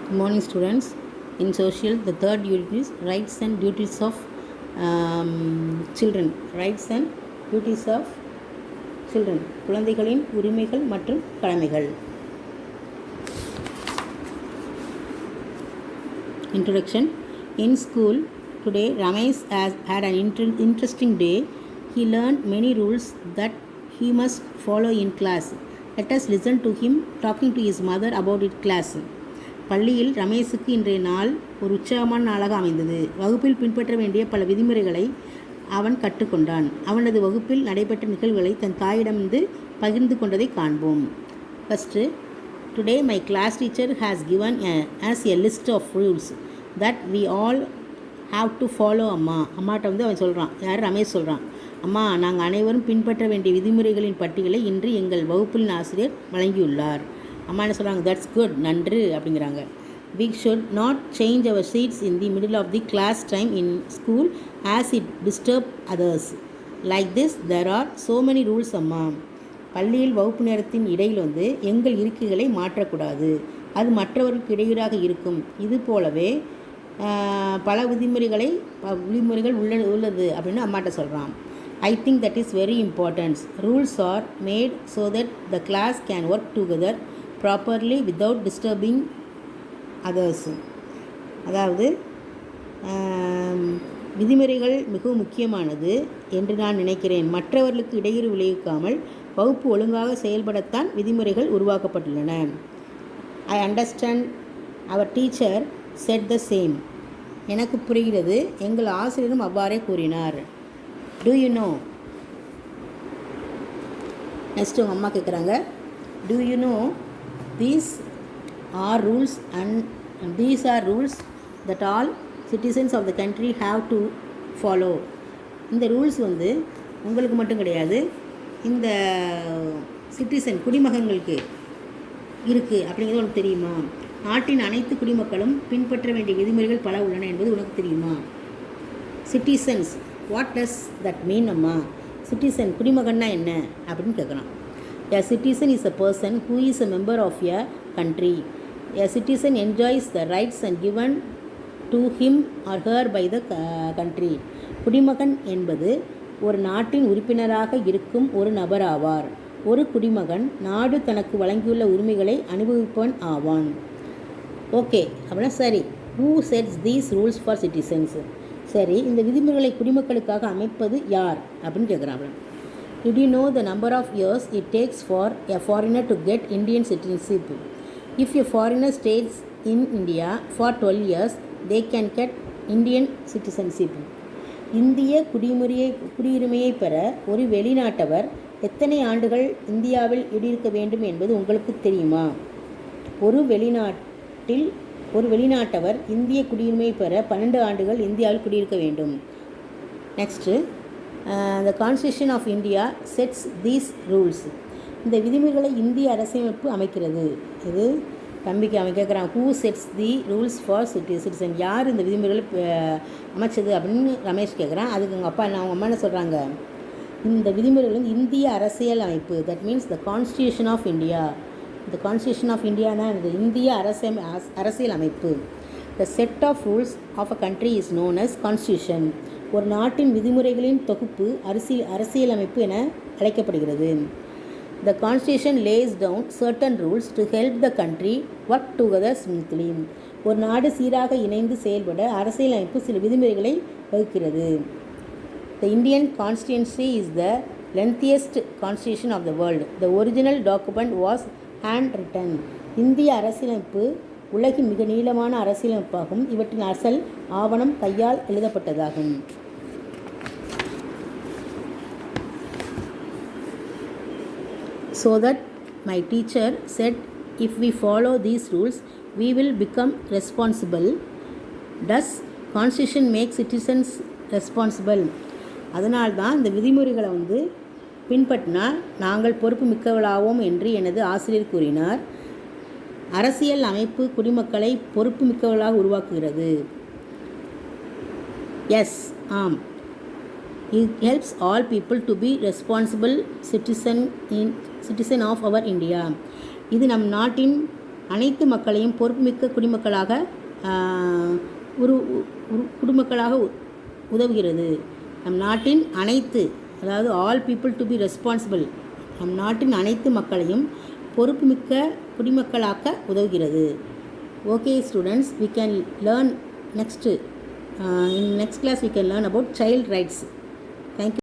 Good morning, students. In social, the third unit is rights and duties of children. Rights and duties of children. குழந்தைகளின் உரிமைகள் மற்றும் கடமைகள். Introduction. In school today, Ramesh has had an interesting day. He learned many rules that he must follow in class. Let us listen to him talking to his mother about it class. பள்ளியில் ரமேஷுக்கு இன்றைய நாள் ஒரு உற்சாகமான நாளாக அமைந்தது. வகுப்பில் பின்பற்ற வேண்டிய பல விதிமுறைகளை அவன் கற்றுக்கொண்டான். அவனது வகுப்பில் நடைபெற்ற நிகழ்வுகளை தன் தாயிடமிருந்து பகிர்ந்து கொண்டதை காண்போம். First, today my class teacher has given us a list of rules that we all have to follow. அம்மாட்ட அவன் சொல்கிறான், யார் ரமேஷ் சொல்கிறான், அம்மா, நாங்கள் அனைவரும் பின்பற்ற வேண்டிய விதிமுறைகளின் பட்டியலை இன்று எங்கள் வகுப்பில் ஆசிரியர் வழங்கியுள்ளார். அம்மா என்ன சொல்கிறாங்க, தட்ஸ் குட், நன்று அப்படிங்கிறாங்க. We should not change our seats in the middle of the class time in school as it disturb others. Like this, there are so many rules, அம்மா. பள்ளியில் வகுப்பு நேரத்தின் இடையில் எங்கள் இருக்கைகளை மாற்றக்கூடாது, அது மற்றவர்களுக்கு இடையூறாக இருக்கும். இது போலவே பல விதிமுறைகள் உள்ளது அப்படின்னு அம்மாட்ட சொல்கிறான். I think that is very important. Rules are made so that the class can work together properly without disturbing others. அதாவது விதிமுறைகள் மிகவும் முக்கியமானது என்று நான் நினைக்கிறேன். மற்றவர்களுக்கு இடையூறு விளைவிக்காமல் வகுப்பு ஒழுங்காக செயல்படத்தான் விதிமுறைகள் உருவாக்கப்பட்டுள்ளன. I understand our teacher said the same. எனக்கு புரிகிறது, எங்கள் ஆசிரியரும் அவ்வாறே கூறினார். Do you know? நெக்ஸ்ட் உங்கள் அம்மா கேட்குறாங்க, do you know these are rules and these are rules that all citizens of the country have to follow. இந்த ரூல்ஸ் உங்களுக்கு மட்டும் கிடையாது, இந்த சிட்டிசன் குடிமகன்களுக்கு இருக்குது அப்படிங்கிறது உனக்கு தெரியுமா? நாட்டின் அனைத்து குடிமக்களும் பின்பற்ற வேண்டிய விதிமுறைகள் பல உள்ளன என்பது உனக்கு தெரியுமா? Citizens, what does that mean அம்மா? சிட்டிசன் குடிமகன்னா என்ன அப்படின்னு கேட்குறான். A citizen is a person who is a member of a country. A citizen enjoys the rights and given to him or her by the country. குடிமகன் என்பது ஒரு நாட்டின் உறுப்பினராக இருக்கும் ஒரு நபர் ஆவார். ஒரு குடிமகன் நாடு தனக்கு வழங்கியுள்ள உரிமைகளை அனுபவிப்பவன் ஆவான். ஓகே அப்படின்னா சரி. Who sets these rules for citizens? சரி, இந்த விதிமுறைகளை குடிமக்களுக்காக அமைப்பது யார் அப்படின்னு கேட்குறாங்க. Did you know the number of years it takes for a foreigner to get Indian citizenship? If a foreigner stays in India for 12 years, they can get Indian citizenship. இந்திய குடியுரிமையை பெற ஒரு வெளிநாட்டவர் எத்தனை ஆண்டுகள் இந்தியாவில் குடியிருக்க வேண்டும் என்பது உங்களுக்கு தெரியுமா? ஒரு வெளிநாட்டவர் இந்திய குடியுரிமையை பெற 12 ஆண்டுகள் இந்தியாவில் குடியிருக்க வேண்டும். Next, the Constitution of India sets these rules. இந்த விதிமுறைகளை இந்திய அரசியலமைப்பு அமைக்கிறது. இது தம்பிக்கு அவன் கேட்குறான், who sets the rules for citizen? யார் இந்த விதிமுறைகளை அமைச்சது அப்படின்னு ரமேஷ் கேட்குறான். அதுக்கு அவங்க அம்மா என்ன சொல்கிறாங்க, இந்த விதிமுறைகள் இந்திய அரசியல் அமைப்பு, that means the constitution of India. இந்த கான்ஸ்டியூஷன் ஆஃப் இந்தியானா இந்த இந்திய அரசியல் அமைப்பு. The set of rules of a country is known as constitution. ஒரு நாட்டின் விதிமுறைகளின் தொகுப்பு அரசியலமைப்பு என அழைக்கப்படுகிறது. The constitution lays down certain rules to help the country work together smoothly. ஒரு நாடு சீராக இணைந்து செயல்பட அரசியலமைப்பு சில விதிமுறைகளை வகுக்கிறது. The Indian constitution is the lengthiest constitution of the world. The original document was hand return. இந்திய அரசியலமைப்பு உலகின் மிக நீளமான அரசியலமைப்பாகும். இவற்றின் அசல் ஆவணம் கையால் எழுதப்பட்டதாகும். So that my teacher said, if we follow these rules, we will become responsible. Does Constitution make citizens responsible? அதனால்தான் இந்த விதிமுறைகளை பின்பற்றினா நாங்கள் பொறுப்பு மிக்கவளாவோம் என்று எனது ஆசிரியர் கூறினார். அரசியல் அமைப்பு குடிமக்களை பொறுப்பு மிக்கவர்களாக உருவாக்குகிறது. எஸ், ஆம். It helps all people to be responsible citizen of our India. இது நம் நாட்டின் அனைத்து மக்களையும் பொறுப்புமிக்க குடிமக்களாக உதவுகிறது. நம் நாட்டின் அனைத்து, அதாவது all people to be responsible, நம் நாட்டின் அனைத்து மக்களையும் பொறுப்புமிக்க குடிமக்களாக்க உதவுகிறது. Okay students, we can learn next in next class we can learn about child rights. Thank you.